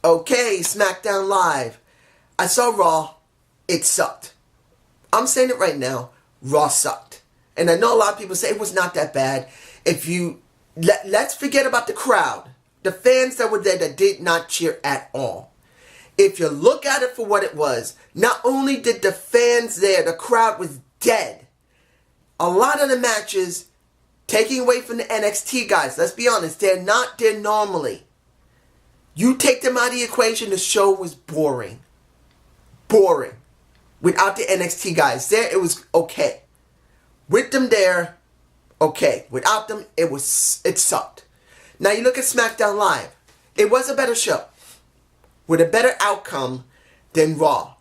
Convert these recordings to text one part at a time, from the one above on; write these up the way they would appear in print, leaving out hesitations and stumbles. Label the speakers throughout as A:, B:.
A: Okay, Smackdown Live. I saw Raw. It sucked. I'm saying it right now. Raw sucked. And I know a lot of people say it was not that bad. If you... Let's forget about the crowd. The fans that were there that did not cheer at all. If you look at it for what it was, not only did the fans there, the crowd was dead. A lot of the matches, taking away from the NXT guys, let's be honest, they're not there normally. You take them out of the equation, the show was boring. Boring. Without the NXT guys there, it was okay. With them there, okay. Without them, it sucked. Now you look at SmackDown Live. It was a better show. With a better outcome than Raw.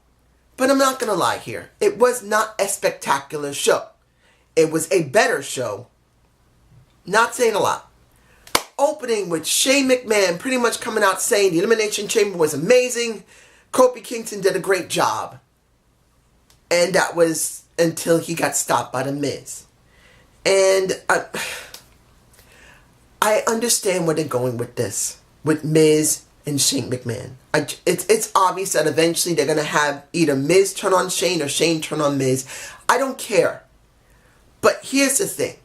A: But I'm not going to lie here. It was not a spectacular show. It was a better show. Not saying a lot. Opening with Shane McMahon pretty much coming out saying the Elimination Chamber was amazing. Kofi Kingston did a great job. And that was until he got stopped by The Miz. And I understand where they're going with this. With Miz and Shane McMahon. It's obvious that eventually they're going to have either Miz turn on Shane or Shane turn on Miz. I don't care. But here's the thing.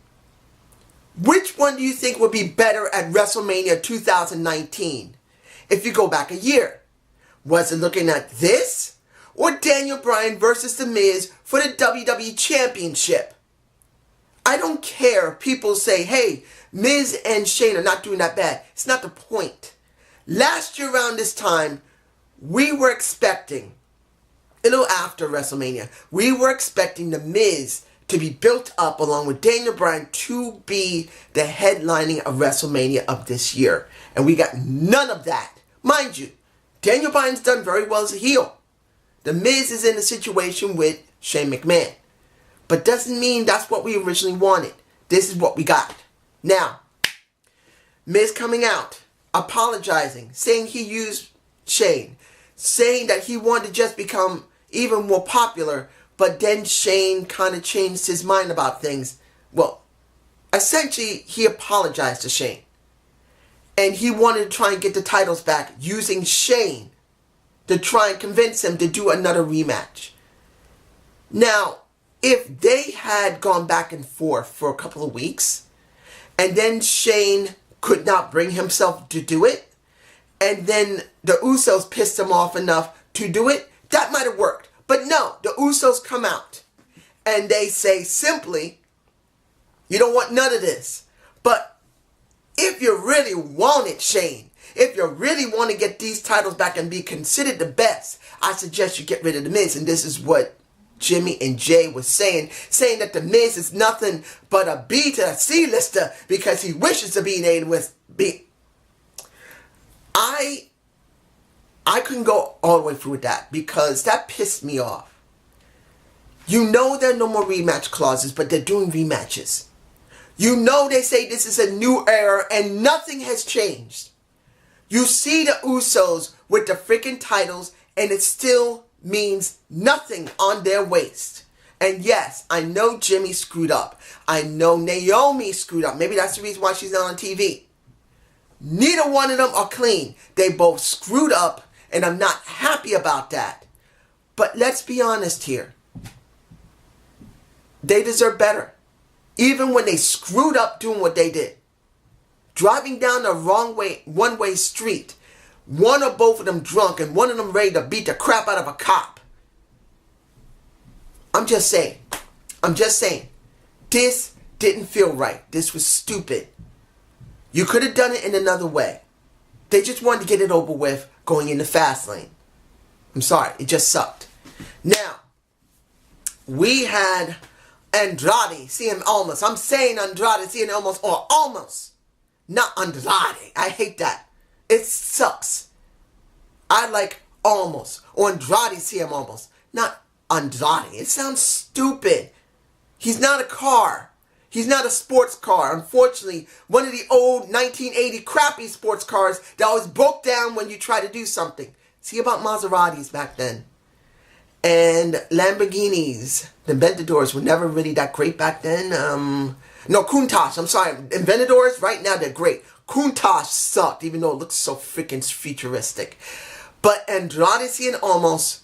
A: Which one do you think would be better at WrestleMania 2019? If you go back a year. Was it looking at this? Or Daniel Bryan versus The Miz for the WWE Championship? I don't care if people say, hey, Miz and Shane are not doing that bad. It's not the point. Last year around this time, we were expecting, a little after WrestleMania, we were expecting The Miz to be built up along with Daniel Bryan to be the headlining of WrestleMania of this year. And we got none of that. Mind you, Daniel Bryan's done very well as a heel. The Miz is in a situation with Shane McMahon. But doesn't mean that's what we originally wanted. This is what we got. Now, Miz coming out, apologizing, saying he used Shane, saying that he wanted to just become even more popular, but then Shane kind of changed his mind about things. Well, essentially, he apologized to Shane. And he wanted to try and get the titles back using Shane to try and convince him to do another rematch. Now, if they had gone back and forth for a couple of weeks, and then Shane could not bring himself to do it, and then the Usos pissed him off enough to do it, that might have worked. But no, the Usos come out, and they say simply, you don't want none of this. But if you really want it, Shane, if you really want to get these titles back and be considered the best, I suggest you get rid of The Miz. And this is what Jimmy and Jay was saying that The Miz is nothing but a B to a C-lister because he wishes to be named with B. I couldn't go all the way through with that because that pissed me off. You know there are no more rematch clauses, but they're doing rematches. You know they say this is a new era and nothing has changed. You see the Usos with the freaking titles and it still means nothing on their waist. And yes, I know Jimmy screwed up. I know Naomi screwed up. Maybe that's the reason why she's not on TV. Neither one of them are clean. They both screwed up and I'm not happy about that. But let's be honest here. They deserve better. Even when they screwed up doing what they did. Driving down the wrong way, one-way street. One or both of them drunk and one of them ready to beat the crap out of a cop. I'm just saying. This didn't feel right. This was stupid. You could have done it in another way. They just wanted to get it over with going in the fast lane. I'm sorry. It just sucked. Now, we had Andrade, CM Almost. I'm saying Andrade, CM Almost, or Almost. Not Andrade. I hate that. It sucks. I like Almost. Or Andrade, CM Almost. Not Andrade. It sounds stupid. He's not a car. He's not a sports car. Unfortunately, one of the old 1980 crappy sports cars that always broke down when you try to do something. See about Maseratis back then. And Lamborghinis, the Aventadors were never really that great back then. No, Countach, I'm sorry. Aventadors, right now, they're great. Countach sucked, even though it looks so freaking futuristic. But Andrade and Almost,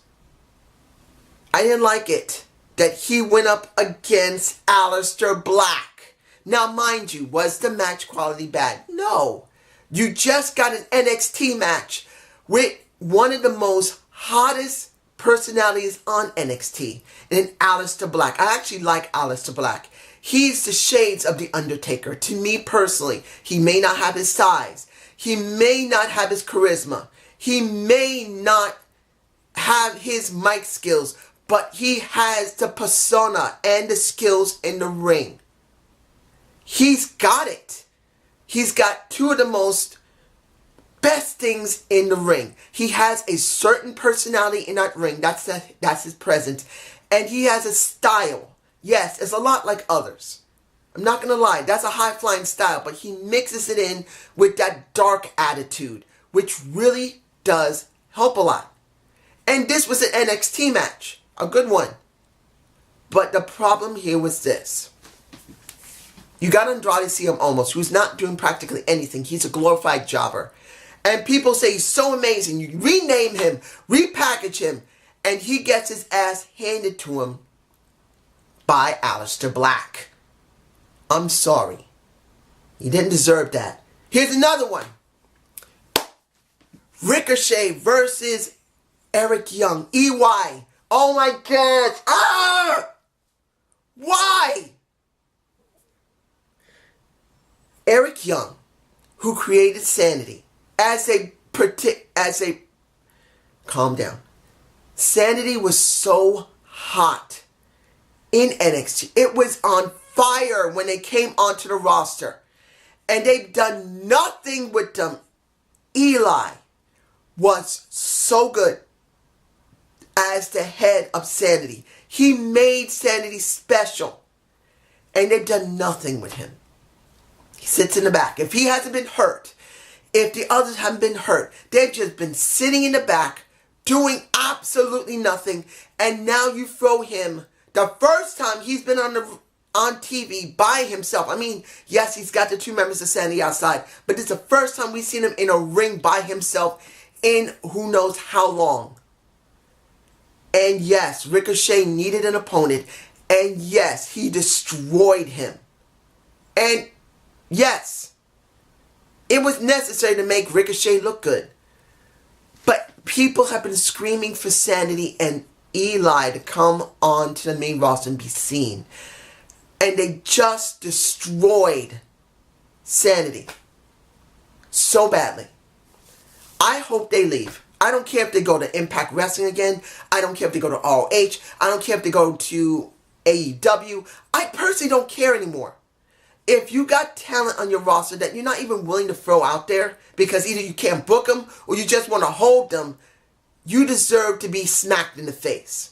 A: I didn't like it that he went up against Aleister Black. Now, mind you, was the match quality bad? No. You just got an NXT match with one of the most hottest personalities on NXT, and Aleister Black. I actually like Aleister Black. He's the shades of The Undertaker. To me personally, he may not have his size. He may not have his charisma. He may not have his mic skills, but he has the persona and the skills in the ring. He's got it. He's got two of the most best things in the ring. He has a certain personality in that ring. That's his presence. And he has a style. Yes, it's a lot like others. I'm not going to lie. That's a high-flying style. But he mixes it in with that dark attitude, which really does help a lot. And this was an NXT match. A good one. But the problem here was this. You got Andrade Cien Almost, who's not doing practically anything. He's a glorified jobber. And people say he's so amazing. You rename him, repackage him, and he gets his ass handed to him by Aleister Black. I'm sorry. He didn't deserve that. Here's another one. Ricochet versus Eric Young. EY. Oh my gosh. Ah! Why? Eric Young, who created Sanity, calm down. Sanity was so hot in NXT. It was on fire when they came onto the roster. And they've done nothing with them. Eli was so good as the head of Sanity. He made Sanity special. And they've done nothing with him. He sits in the back. If he hasn't been hurt, if the others haven't been hurt, they've just been sitting in the back, doing absolutely nothing. And now you throw him, the first time he's been on TV by himself. I mean, yes, he's got the two members of Sanity outside, but it's the first time we've seen him in a ring by himself in who knows how long. And yes, Ricochet needed an opponent. And yes, he destroyed him. And yes, it was necessary to make Ricochet look good. But people have been screaming for Sanity and Eli to come on to the main roster and be seen. And they just destroyed Sanity so badly. I hope they leave. I don't care if they go to Impact Wrestling again. I don't care if they go to ROH. I don't care if they go to AEW. I personally don't care anymore. If you got talent on your roster that you're not even willing to throw out there because either you can't book them or you just want to hold them, you deserve to be smacked in the face.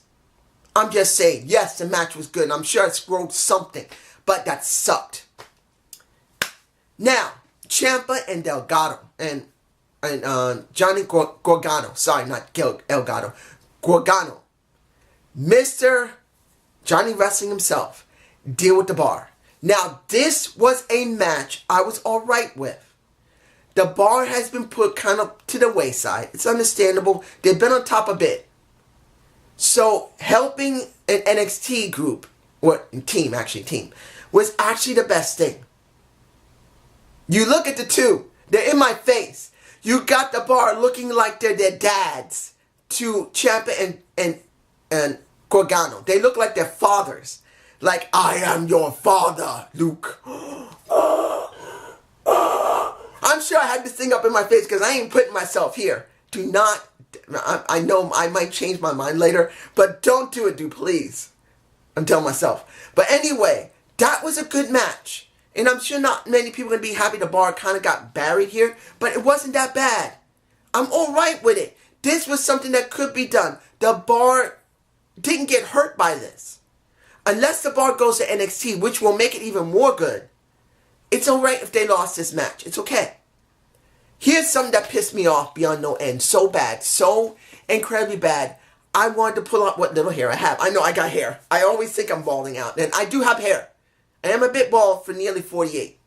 A: I'm just saying, yes, the match was good. And I'm sure I scrolled something, but that sucked. Now, Ciampa and Delgado and Johnny Gargano. Sorry, not Elgato. Gargano. Mr. Johnny Wrestling himself. Deal with the bar. Now, this was a match I was alright with. The bar has been put kind of to the wayside. It's understandable. They've been on top a bit. So, helping an NXT group, or team, was actually the best thing. You look at the two. They're in my face. You got the bar looking like they're their dads to Ciampa and Gargano. They look like their fathers. Like, I am your father, Luke. I'm sure I had this thing up in my face because I ain't putting myself here. Do not, I know I might change my mind later, but don't do it, dude, please. I'm telling myself. But anyway, that was a good match. And I'm sure not many people are going to be happy the bar kind of got buried here, but it wasn't that bad. I'm alright with it. This was something that could be done. The bar didn't get hurt by this. Unless the bar goes to NXT, which will make it even more good, it's alright if they lost this match. It's okay. Here's something that pissed me off beyond no end. So bad. So incredibly bad. I wanted to pull out what little hair I have. I know I got hair. I always think I'm balding out. And I do have hair. I am a bit bald for nearly 48.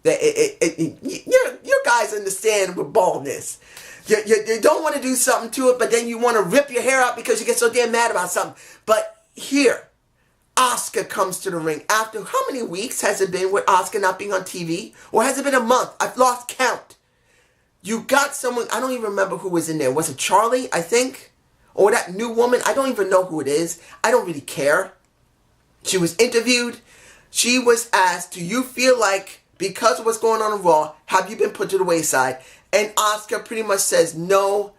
A: You guys understand with baldness. You don't want to do something to it, but then you want to rip your hair out because you get so damn mad about something. But here, Asuka comes to the ring. After how many weeks has it been with Asuka not being on TV? Or has it been a month? I've lost count. You got someone, I don't even remember who was in there. Was it Charlie, I think? Or that new woman? I don't even know who it is. I don't really care. She was interviewed. She was asked, do you feel like, because of what's going on in Raw, have you been put to the wayside? And Asuka pretty much says, no,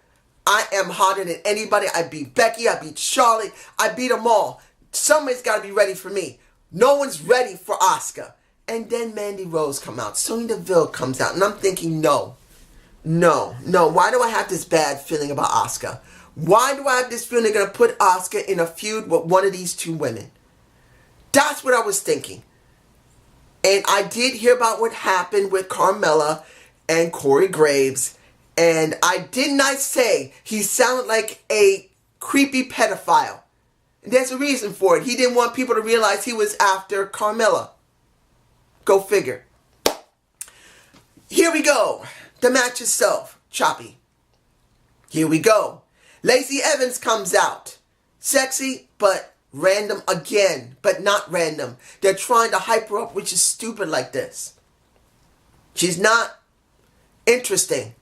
A: I am hotter than anybody. I beat Becky. I beat Charlotte. I beat them all. Somebody's got to be ready for me. No one's ready for Asuka. And then Mandy Rose come out. Sonya Deville comes out. And I'm thinking, no. Why do I have this bad feeling about Asuka? Why do I have this feeling they're going to put Asuka in a feud with one of these two women? That's what I was thinking. And I did hear about what happened with Carmella and Corey Graves. And I did not say he sounded like a creepy pedophile. And there's a reason for it. He didn't want people to realize he was after Carmella. Go figure. Here we go. The match itself. Choppy. Here we go. Lacey Evans comes out. Sexy, but random again. But not random. They're trying to hype her up, which is stupid like this. She's not interesting.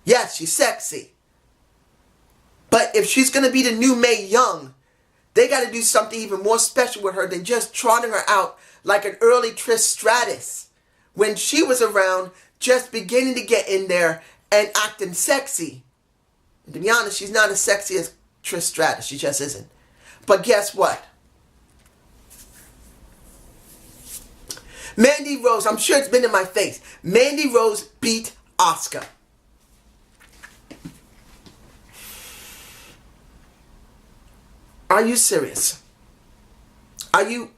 A: Yes, she's sexy. But if she's going to be the new Mae Young, they got to do something even more special with her than just trotting her out like an early Trish Stratus. When she was around, just beginning to get in there and acting sexy. And to be honest, she's not as sexy as Trish Stratus. She just isn't. But guess what? Mandy Rose, I'm sure it's been in my face. Mandy Rose beat Asuka. Are you serious? Are you...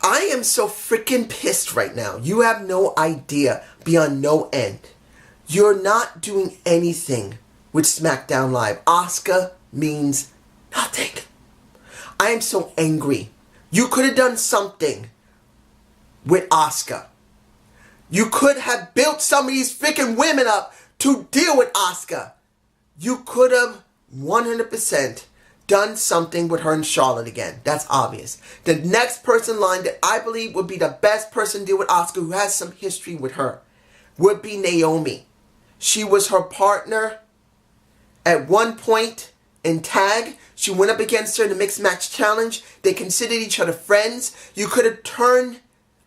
A: I am so freaking pissed right now. You have no idea beyond no end. You're not doing anything with Smackdown Live. Asuka means nothing. I am so angry. You could have done something with Asuka. You could have built some of these freaking women up to deal with Asuka. You could have 100% done something with her and Charlotte again. That's obvious. The next person in line that I believe would be the best person to deal with Asuka, who has some history with her, would be Naomi. She was her partner at one point in tag. She went up against her in the Mixed Match Challenge. They considered each other friends. You could have turned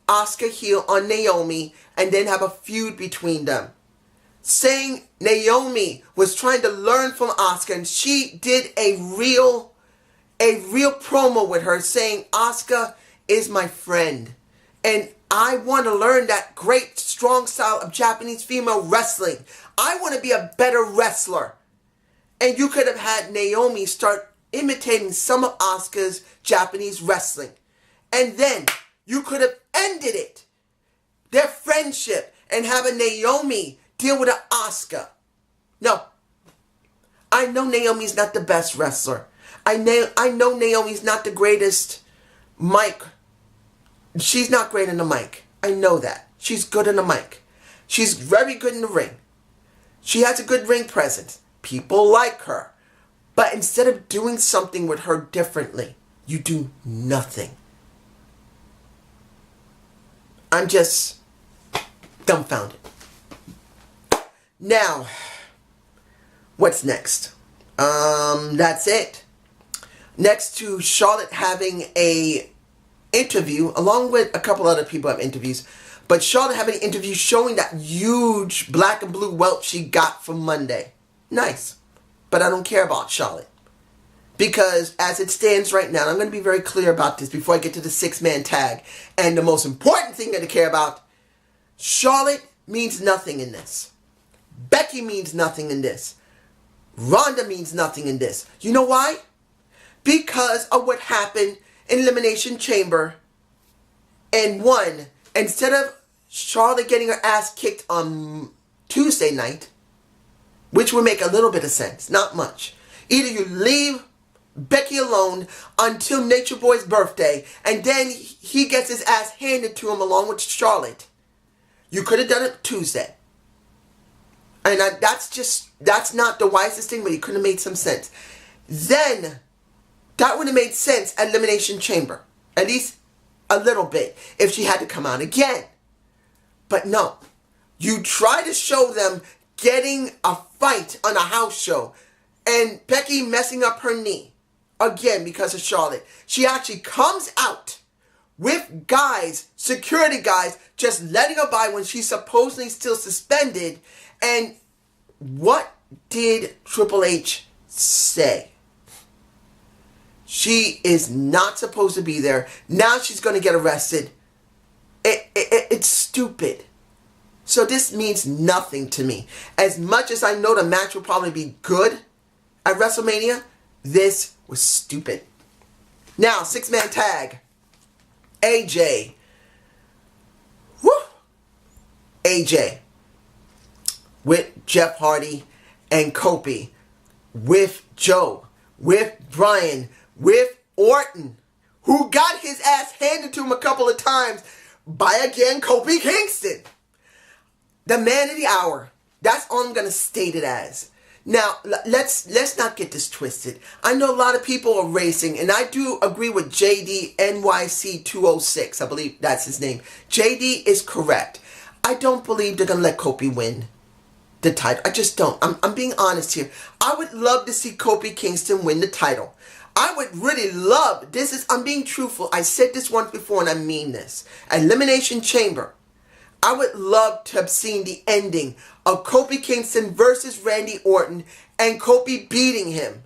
A: Asuka heel on Naomi and then have a feud between them. Saying Naomi was trying to learn from Asuka, and she did a real promo with her saying, Asuka is my friend. And I want to learn that great, strong style of Japanese female wrestling. I want to be a better wrestler. And you could have had Naomi start imitating some of Asuka's Japanese wrestling. And then you could have ended it, their friendship, and have a Naomi deal with an Asuka. No. I know Naomi's not the best wrestler. I know Naomi's not the greatest mic. She's not great in the mic. I know that. She's good in the mic. She's very good in the ring. She has a good ring presence. People like her. But instead of doing something with her differently, you do nothing. I'm just dumbfounded. Now, what's next? That's it. Next to Charlotte having a interview, along with a couple other people have interviews, but Charlotte having an interview showing that huge black and blue welt she got from Monday. Nice. But I don't care about Charlotte. Because as it stands right now, and I'm going to be very clear about this before I get to the 6-man tag, and the most important thing that I care about, Charlotte means nothing in this. Becky means nothing in this. Ronda means nothing in this. You know why? Because of what happened in Elimination Chamber. And one, instead of Charlotte getting her ass kicked on Tuesday night, which would make a little bit of sense, not much. Either you leave Becky alone until Nature Boy's birthday, and then he gets his ass handed to him along with Charlotte. You could have done it Tuesday. And that's not the wisest thing, but you could have made some sense. Then, that would have made sense at Elimination Chamber. At least a little bit, if she had to come out again. But no. You try to show them getting a fight on a house show, and Becky messing up her knee. Again, because of Charlotte. She actually comes out with guys, security guys, just letting her by when she's supposedly still suspended. And what did Triple H say? She is not supposed to be there. Now she's going to get arrested. It's stupid. So this means nothing to me. As much as I know the match will probably be good at WrestleMania, this was stupid. Now, 6-man tag. AJ. Woo! AJ. With Jeff Hardy and Kofi. With Joe. With Brian. With Orton. Who got his ass handed to him a couple of times by, again, Kofi Kingston. The man of the hour. That's all I'm going to state it as. Now, let's not get this twisted. I know a lot of people are racing, and I do agree with JD NYC 206. I believe that's his name. JD is correct. I don't believe they're going to let Kofi win the title. I just don't. I'm being honest here. I would love to see Kofi Kingston win the title. I would really love, I'm being truthful. I said this once before, and I mean this. Elimination Chamber. I would love to have seen the ending of Kofi Kingston versus Randy Orton and Kofi beating him.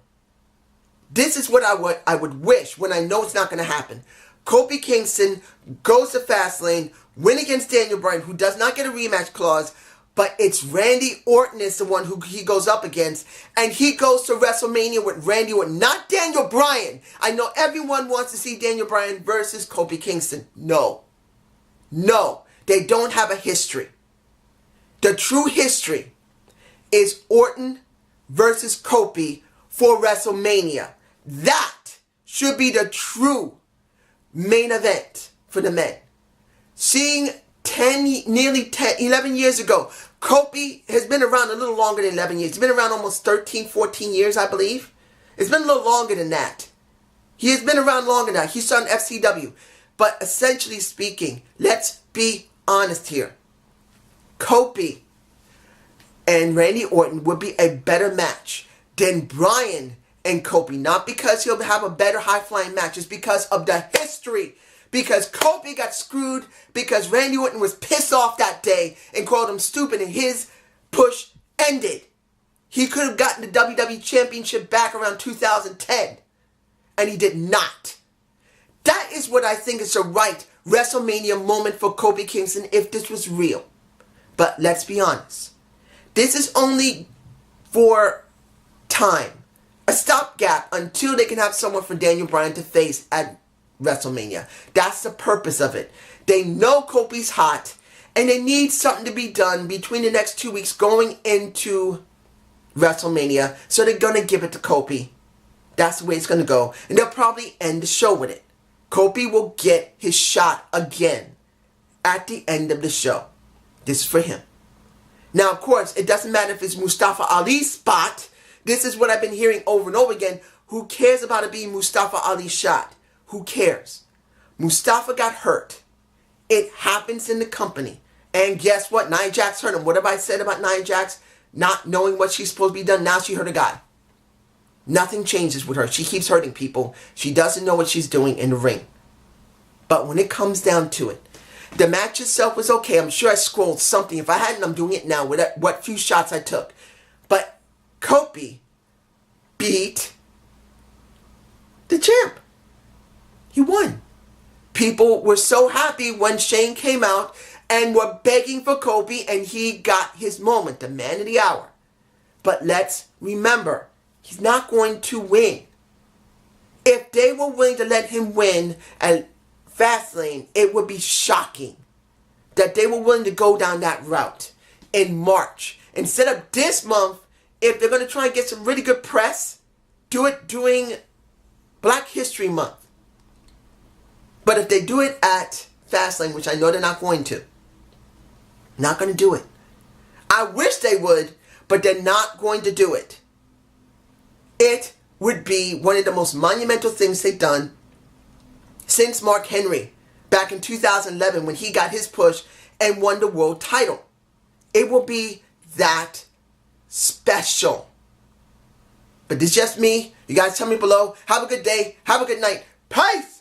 A: This is what I would wish when I know it's not going to happen. Kofi Kingston goes to Fastlane, win against Daniel Bryan, who does not get a rematch clause, but it's Randy Orton is the one who he goes up against, and he goes to WrestleMania with Randy Orton, not Daniel Bryan. I know everyone wants to see Daniel Bryan versus Kofi Kingston. No. They don't have a history. The true history is Orton versus Kofi for WrestleMania. That should be the true main event for the men. Seeing 11 years ago, Kofi has been around a little longer than 11 years. He's been around almost 13, 14 years, I believe. It's been a little longer than that. He has been around longer now. He's on FCW. But essentially speaking, let's be honest here. Kofi and Randy Orton would be a better match than Bryan and Kofi. Not because he'll have a better high-flying match. It's because of the history. Because Kofi got screwed because Randy Orton was pissed off that day and called him stupid, and his push ended. He could have gotten the WWE Championship back around 2010. And he did not. That is what I think is the right WrestleMania moment for Kofi Kingston if this was real. But let's be honest. This is only for time. A stopgap until they can have someone for Daniel Bryan to face at WrestleMania. That's the purpose of it. They know Kofi's hot, and they need something to be done between the next 2 weeks going into WrestleMania. So they're going to give it to Kofi. That's the way it's going to go. And they'll probably end the show with it. Kofi will get his shot again at the end of the show. This is for him. Now, of course, it doesn't matter if it's Mustafa Ali's spot. This is what I've been hearing over and over again. Who cares about it being Mustafa Ali's shot? Who cares? Mustafa got hurt. It happens in the company. And guess what? Nia Jax hurt him. What have I said about Nia Jax? Not knowing what she's supposed to be done. Now she hurt a guy. Nothing changes with her. She keeps hurting people. She doesn't know what she's doing in the ring. But when it comes down to it, the match itself was okay. I'm sure I scrolled something. If I hadn't, I'm doing it now with what few shots I took. But Kofi beat the champ. He won. People were so happy when Shane came out and were begging for Kofi, and he got his moment, the man of the hour. But let's remember, he's not going to win. If they were willing to let him win at Fastlane, it would be shocking that they were willing to go down that route in March. Instead of this month, if they're going to try and get some really good press, do it during Black History Month. But if they do it at Fastlane, which I know they're not going to do it. I wish they would, but they're not going to do it. It would be one of the most monumental things they've done since Mark Henry back in 2011 when he got his push and won the world title. It will be that special. But this is just me. You guys tell me below. Have a good day. Have a good night. Peace.